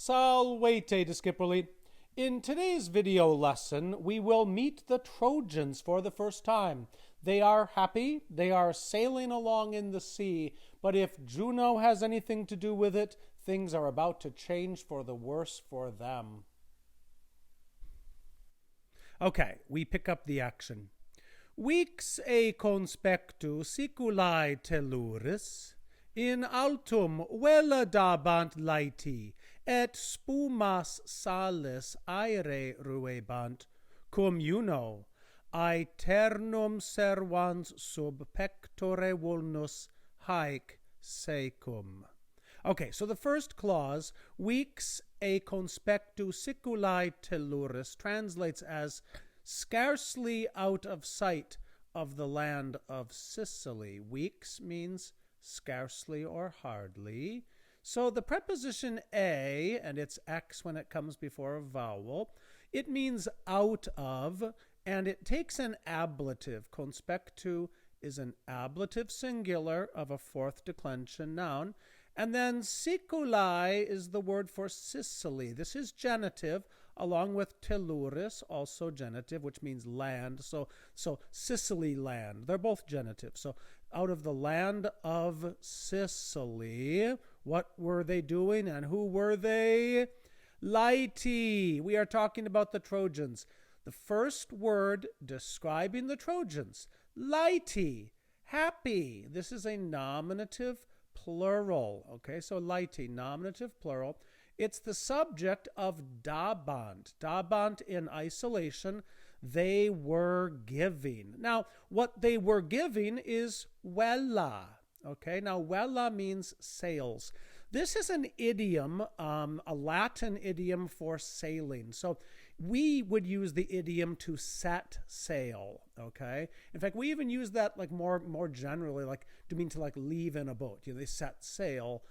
Salvete, Disciplini. In today's video lesson, we will meet the Trojans for the first time. They are happy, they are sailing along in the sea, but if Juno has anything to do with it, things are about to change for the worse for them. Okay, we pick up the action. Vix e conspectu siculae telluris, in altum vela dabant laeti, et spumas salis aere ruebant, cum Juno, aeternum servans sub pectore vulnus haec secum. Okay, so the first clause, vix e conspectu siculae telluris, translates as scarcely out of sight of the land of Sicily. Vix means scarcely or hardly. So the preposition a, and it's x when it comes before a vowel, it means out of, and it takes an ablative. Conspectu is an ablative singular of a fourth declension noun. And then siculae is the word for Sicily. This is genitive, along with telluris, also genitive, which means land. So Sicily land. They're both genitive. So out of the land of Sicily, what were they doing and who were they? Laeti. We are talking about the Trojans. The first word describing the Trojans, laeti, happy. This is a nominative plural. Okay, so laeti, nominative plural. It's the subject of dabant. Dabant in isolation, they were giving. Now, what they were giving is vela. Okay, now vela means sails. This is an idiom, a Latin idiom for sailing. So we would use the idiom to set sail, okay? In fact, we even use that like more generally, like to mean to like leave in a boat. You know, they set sail.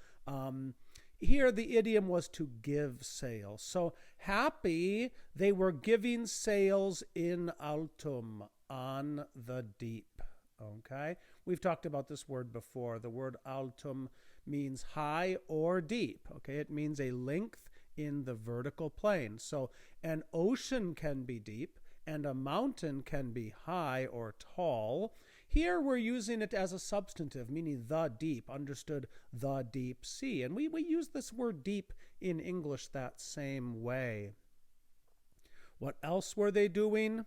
Here the idiom was to give sail. So happy, they were giving sails in altum, on the deep, okay? We've talked about this word before. The word altum means high or deep, okay? It means a length in the vertical plane. So an ocean can be deep and a mountain can be high or tall. Here we're using it as a substantive, meaning the deep, understood the deep sea. And we use this word deep in English that same way. What else were they doing?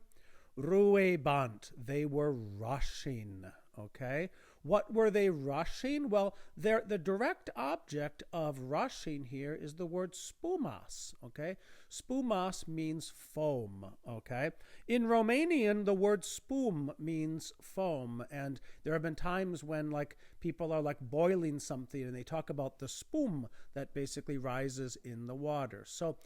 Ruebant, they were rushing, okay? What were they rushing? Well, the direct object of rushing here is the word spumas, okay? Spumas means foam, okay? In Romanian, the word spum means foam, and there have been times when like people are like boiling something and they talk about the spum that basically rises in the water. So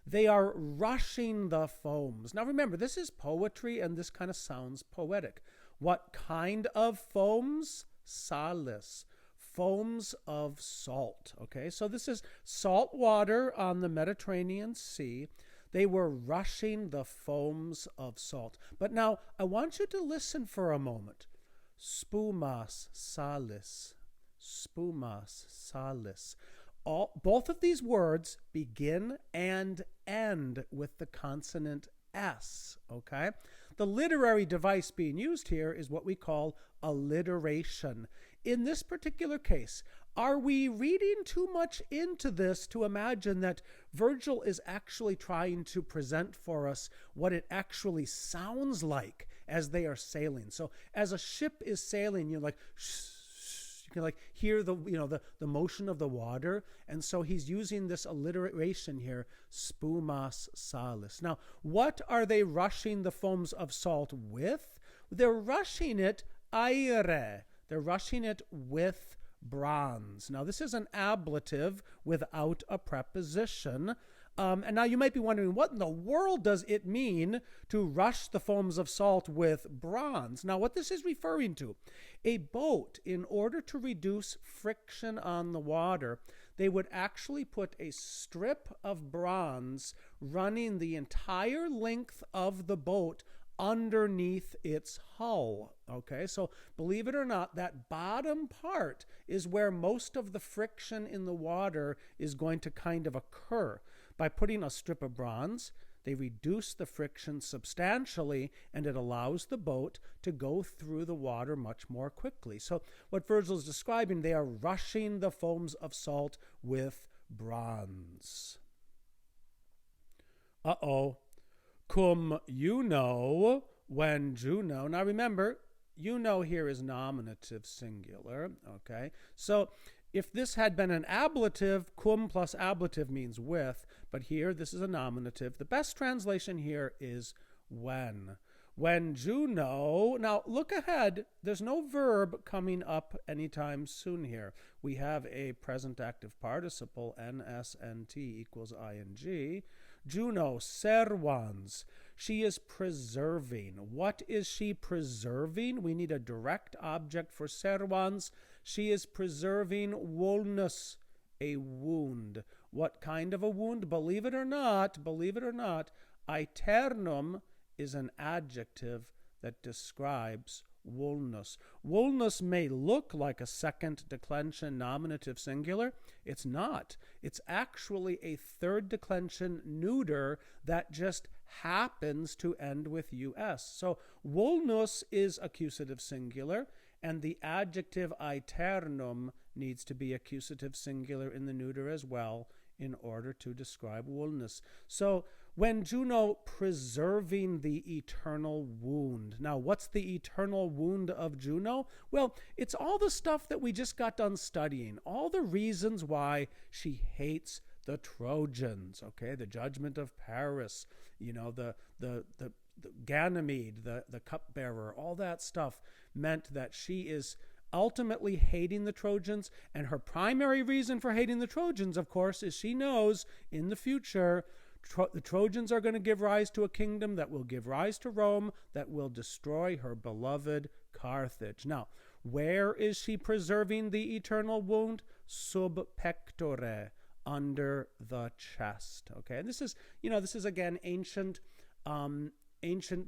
they are rushing the foams. Now remember, this is poetry and this kind of sounds poetic. What kind of foams? Salis, foams of salt. Okay, so this is salt water on the Mediterranean Sea. They were rushing the foams of salt. But now I want you to listen for a moment. Spumas salis, spumas salis. Both of these words begin and end with the consonant S, okay? The literary device being used here is what we call alliteration. In this particular case, are we reading too much into this to imagine that Virgil is actually trying to present for us what it actually sounds like as they are sailing? So as a ship is sailing, you're like, shh, you can like hear the motion of the water, and so he's using this alliteration here, spumas salis. Now, what are they rushing the foams of salt with? They're rushing it aere. They're rushing it with bronze. Now, this is an ablative without a preposition. And now you might be wondering, what in the world does it mean to rush the foams of salt with bronze? Now, what this is referring to, a boat, in order to reduce friction on the water, they would actually put a strip of bronze running the entire length of the boat underneath its hull. Okay, so believe it or not, that bottom part is where most of the friction in the water is going to kind of occur. By putting a strip of bronze, they reduce the friction substantially, and it allows the boat to go through the water much more quickly. So what Virgil is describing, they are rushing the foams of salt with bronze. Cum Juno, when Juno. Now remember, Juno here is nominative singular, okay? So if this had been an ablative, cum plus ablative means with, but here this is a nominative. The best translation here is when. When Juno, now look ahead, there's no verb coming up anytime soon here. We have a present active participle, NSNT equals ing. Juno, servans. She is preserving. What is she preserving? We need a direct object for servans. She is preserving vulnus, a wound. What kind of a wound? Believe it or not, aeternum is an adjective that describes vulnus. Vulnus may look like a second declension nominative singular. It's not. It's actually a third declension neuter that just happens to end with us. So vulnus is accusative singular, and the adjective aeternum needs to be accusative singular in the neuter as well in order to describe vulnus. So when Juno preserving the eternal wound. Now, what's the eternal wound of Juno? Well, it's all the stuff that we just got done studying, all the reasons why she hates the Trojans, okay? The judgment of Paris, the Ganymede, the cupbearer, all that stuff meant that she is ultimately hating the Trojans, and her primary reason for hating the Trojans, of course, is she knows in the future the Trojans are going to give rise to a kingdom that will give rise to Rome, that will destroy her beloved Carthage. Now, where is she preserving the eternal wound? Sub pectore, under the chest. Okay, and this is again ancient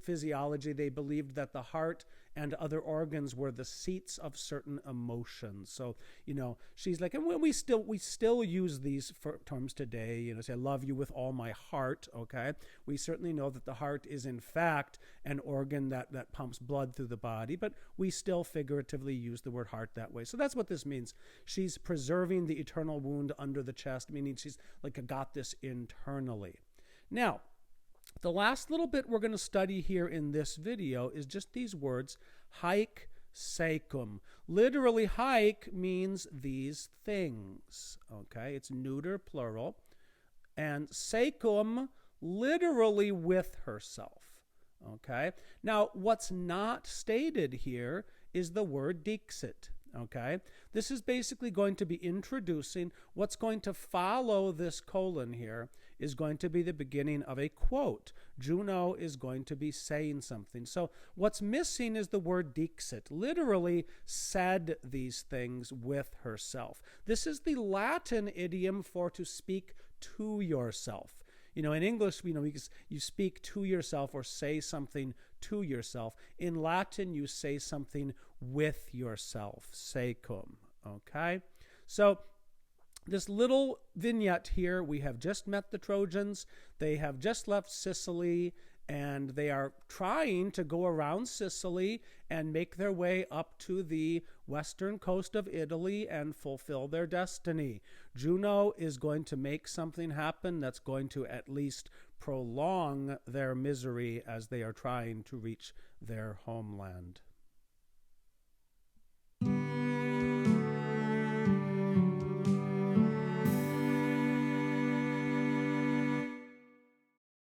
physiology. They believed that the heart and other organs were the seats of certain emotions. So, she's like, and we still use these terms today, say, I love you with all my heart, okay? We certainly know that the heart is in fact an organ that pumps blood through the body, but we still figuratively use the word heart that way. So that's what this means. She's preserving the eternal wound under the chest, meaning she's like got this internally. Now, the last little bit we're going to study here in this video is just these words, haec secum. Literally, haec means these things, okay? It's neuter plural. And secum, literally with herself, okay? Now, what's not stated here is the word dixit, okay? This is basically going to be introducing what's going to follow this colon here is going to be the beginning of a quote. Juno is going to be saying something. So what's missing is the word dixit, literally said these things with herself. This is the Latin idiom for to speak to yourself. In English, you speak to yourself or say something to yourself. In Latin, you say something with yourself, secum, okay? So this little vignette here, we have just met the Trojans. They have just left Sicily, and they are trying to go around Sicily and make their way up to the western coast of Italy and fulfill their destiny. Juno is going to make something happen that's going to at least prolong their misery as they are trying to reach their homeland.